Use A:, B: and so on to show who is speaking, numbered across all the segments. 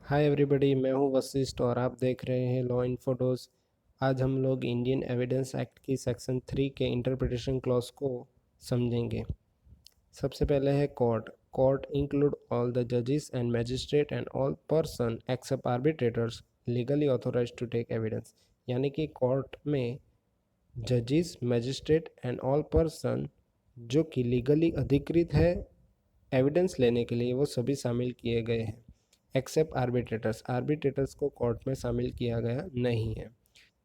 A: Hi everybody, मैं हूं वशिष्ठ और आप देख रहे हैं लॉ इन्फो डोज। आज हम लोग इंडियन एविडेंस एक्ट की सेक्शन 3 के इंटरप्रिटेशन क्लॉज को समझेंगे। सबसे पहले है court. Court include all the जजेस and magistrate and all person except arbitrators legally authorise to take evidence. यानी कि कोर्ट में जजेस, मैजिस्ट्रेट एंड ऑल पर्सन जो कि लीगली अधिकृत है एविडेंस लेने के लिए, वो सभी शामिल किए गए हैं एक्सेप्ट आर्बिट्रेटर्स। आर्बिट्रेटर्स को कोर्ट में शामिल किया गया नहीं है।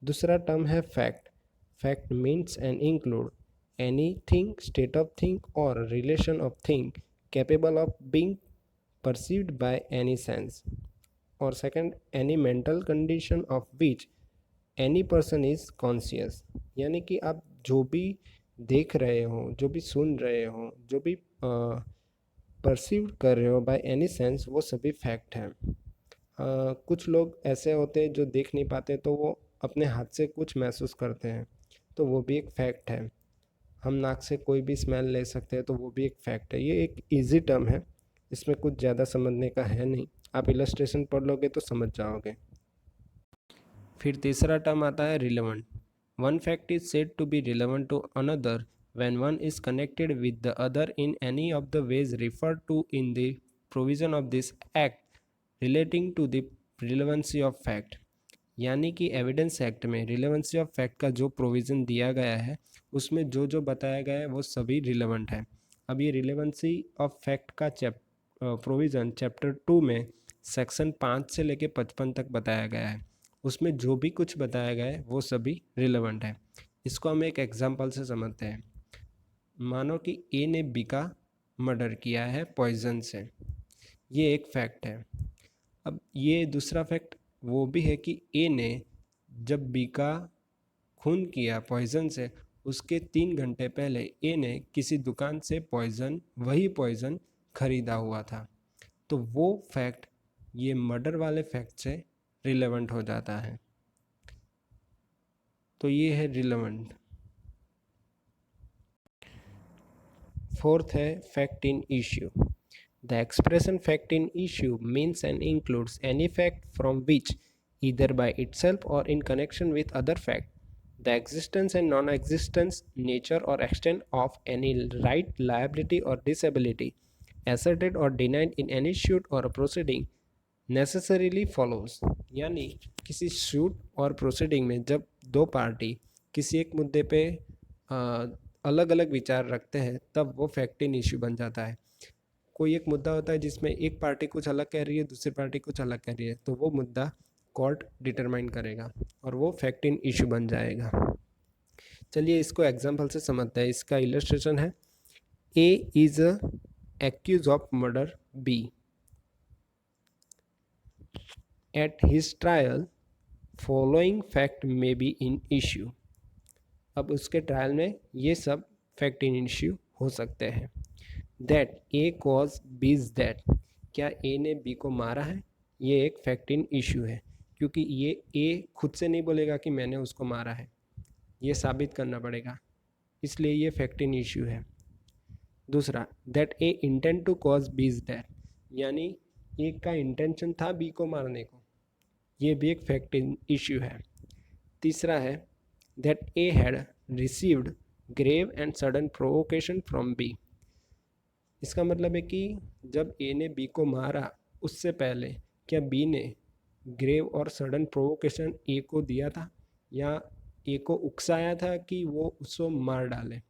A: दूसरा टर्म है fact. Fact means and include any thing, state of thing और relation of thing capable of being perceived by any sense. और second, any mental condition of which any person is conscious. यानी कि आप जो भी देख रहे हो, जो भी सुन रहे हो, जो भी परसीव कर रहे हो बाय एनी सेंस, वो सभी फैक्ट हैं। कुछ लोग ऐसे होते हैं जो देख नहीं पाते, तो वो अपने हाथ से कुछ महसूस करते हैं, तो वो भी एक फैक्ट है। हम नाक से कोई भी स्मेल ले सकते हैं, तो वो भी एक फैक्ट है। ये एक इजी टर्म है, इसमें कुछ ज़्यादा समझने का है नहीं। आप इलस्ट्रेशन पढ़ लोगे तो समझ जाओगे। फिर तीसरा टर्म आता है relevant. One fact is said to be relevant to another when one is connected with the other in any of the ways referred to in the provision of this act relating to the relevancy of fact। यानी कि evidence act में relevancy of fact का जो provision दिया गया है, उसमें जो जो बताया गया है वो सभी रिलेवेंट है। अब ये रिलेवेंसी ऑफ फैक्ट का प्रोविज़न चैप्टर 2 में सेक्शन 5 से लेके 55 तक बताया गया है। उसमें जो भी कुछ बताया गया है वो सभी रिलेवेंट है। इसको हम एक एग्जाम्पल से समझते हैं। मानो कि ए ने बी का मर्डर किया है पॉइजन से, ये एक फैक्ट है। अब ये दूसरा फैक्ट वो भी है कि ए ने जब बी का खून किया पॉइजन से, उसके 3 घंटे पहले ए ने किसी दुकान से वही पॉइजन खरीदा हुआ था। तो वो फैक्ट ये मर्डर वाले फैक्ट से रिलेवेंट हो जाता है। तो ये है रिलेवेंट। फोर्थ है fact in issue. The expression fact in issue means and includes any fact from which, either by itself or in connection with other fact, the existence and non-existence, nature or extent of any right, liability or disability asserted or denied in any suit or proceeding necessarily follows। यानी किसी suit और proceeding में जब दो party किसी एक मुद्दे पे अलग अलग विचार रखते हैं, तब वो फैक्ट इन इश्यू बन जाता है। कोई एक मुद्दा होता है जिसमें एक पार्टी कुछ अलग कह रही है, दूसरी पार्टी कुछ अलग कह रही है, तो वो मुद्दा कोर्ट डिटरमाइन करेगा और वो फैक्ट इन इशू बन जाएगा। चलिए इसको एग्जांपल से समझते हैं। इसका इलस्ट्रेशन है, A is accuse of murder B at his trial, following fact may be in issue. अब उसके ट्रायल में ये सब फैक्ट इन इश्यू हो सकते हैं। That A cause B's that, क्या ए ने बी को मारा है, ये एक फैक्ट इन इश्यू है, क्योंकि ये ए खुद से नहीं बोलेगा कि मैंने उसको मारा है, ये साबित करना पड़ेगा, इसलिए ये फैक्ट इन इश्यू है। दूसरा, that A intent to cause B's that, यानी ए का इंटेंशन था बी को मारने को, ये भी एक फैक्ट इन इश्यू है। तीसरा है, that A had received grave and sudden provocation from B. इसका मतलब है कि जब ए ने बी को मारा, उससे पहले क्या बी ने ग्रेव और सडन प्रोवोकेशन ए को दिया था, या ए को उकसाया था कि वो उसको मार डाले।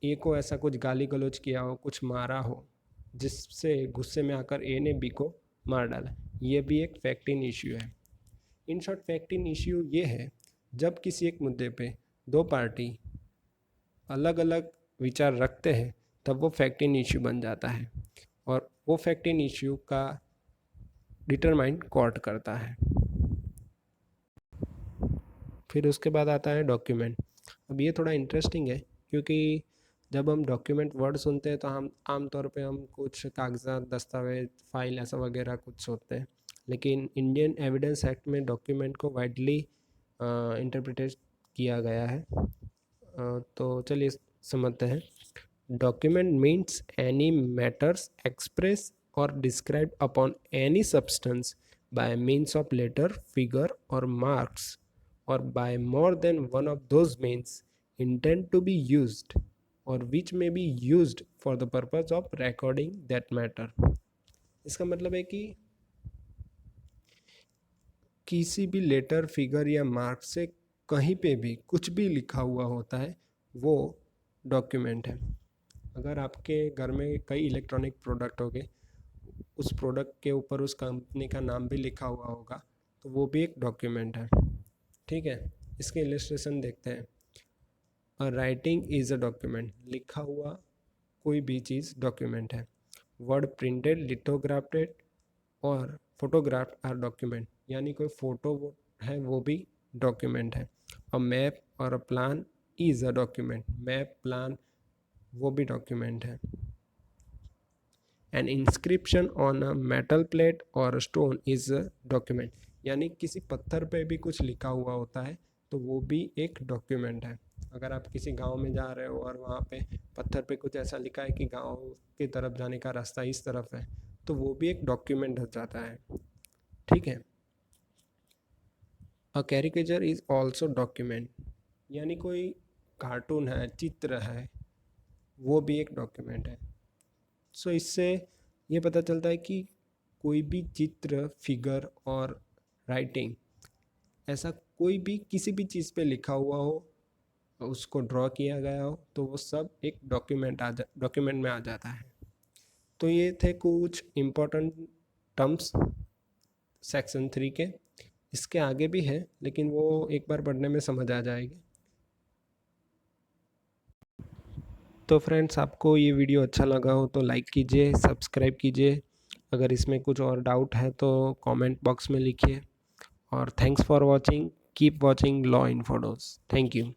A: ए को ऐसा कुछ गाली गलौज किया हो, कुछ मारा हो, जिससे गुस्से में आकर ए ने बी को मार डाला, ये भी एक फैक्ट इन इश्यू है। In short, fact in issue ये है जब किसी एक मुद्दे पे दो पार्टी अलग अलग विचार रखते हैं, तब वो फैक्ट इन इश्यू बन जाता है और वो फैक्ट इन इश्यू का डिटरमाइन कोर्ट करता है। फिर उसके बाद आता है डॉक्यूमेंट। अब ये थोड़ा इंटरेस्टिंग है, क्योंकि जब हम डॉक्यूमेंट वर्ड सुनते हैं तो हम आमतौर पे हम कुछ कागजात, दस्तावेज, फाइल ऐसा वगैरह कुछ सोचते हैं, लेकिन इंडियन एविडेंस एक्ट में डॉक्यूमेंट को वाइडली इंटरप्रिटेट किया गया है। तो चलिए समझते हैं। Document means any matters express और describe upon any substance by means of letter, figure, or marks, or by more than one of those means intend to be used, or which may be used for the purpose of recording that matter. इसका मतलब है कि किसी भी letter, figure या mark से कहीं पे भी कुछ भी लिखा हुआ होता है वो डॉक्यूमेंट है। अगर आपके घर में कई इलेक्ट्रॉनिक प्रोडक्ट होंगे, उस प्रोडक्ट के ऊपर उस कंपनी का नाम भी लिखा हुआ होगा, तो वो भी एक डॉक्यूमेंट है। ठीक है, इसके इलस्ट्रेशन देखते हैं। A writing is a document, लिखा हुआ कोई भी चीज़ डॉक्यूमेंट है। वर्ड प्रिंटेड, लिथोग्राफ्टेड और फोटोग्राफ आर डॉक्यूमेंट, यानी कोई फोटो है वो भी डॉक्यूमेंट है। अ मैप और a plan is a document, map, plan वो भी डॉक्यूमेंट है। N inscription on a metal plate और स्टोन इज़ अ डॉक्यूमेंट, यानी किसी पत्थर पे भी कुछ लिखा हुआ होता है तो वो भी एक डॉक्यूमेंट है। अगर आप किसी गांव में जा रहे हो और वहाँ पे पत्थर पे कुछ ऐसा लिखा है कि गांव की तरफ जाने का रास्ता इस तरफ है, तो वो भी एक डॉक्यूमेंट हो जाता है। ठीक है। अ कैरिकेचर इज ऑल्सो डॉक्यूमेंट, यानी कोई कार्टून है, चित्र है, वो भी एक डॉक्यूमेंट है। सो इससे ये पता चलता है कि कोई भी चित्र, फिगर और राइटिंग, ऐसा कोई भी किसी भी चीज़ पे लिखा हुआ हो, उसको ड्रॉ किया गया हो, तो वो सब एक डॉक्यूमेंट में आ जाता है। तो ये थे कुछ इम्पोर्टेंट टर्म्स सेक्शन 3 के। इसके आगे भी है लेकिन वो एक बार पढ़ने में समझ आ जाएगी। तो फ्रेंड्स, आपको ये वीडियो अच्छा लगा हो तो लाइक कीजिए, सब्सक्राइब कीजिए। अगर इसमें कुछ और डाउट है तो कमेंट बॉक्स में लिखिए। और thanks for watching, keep watching law Infodose. Thank you.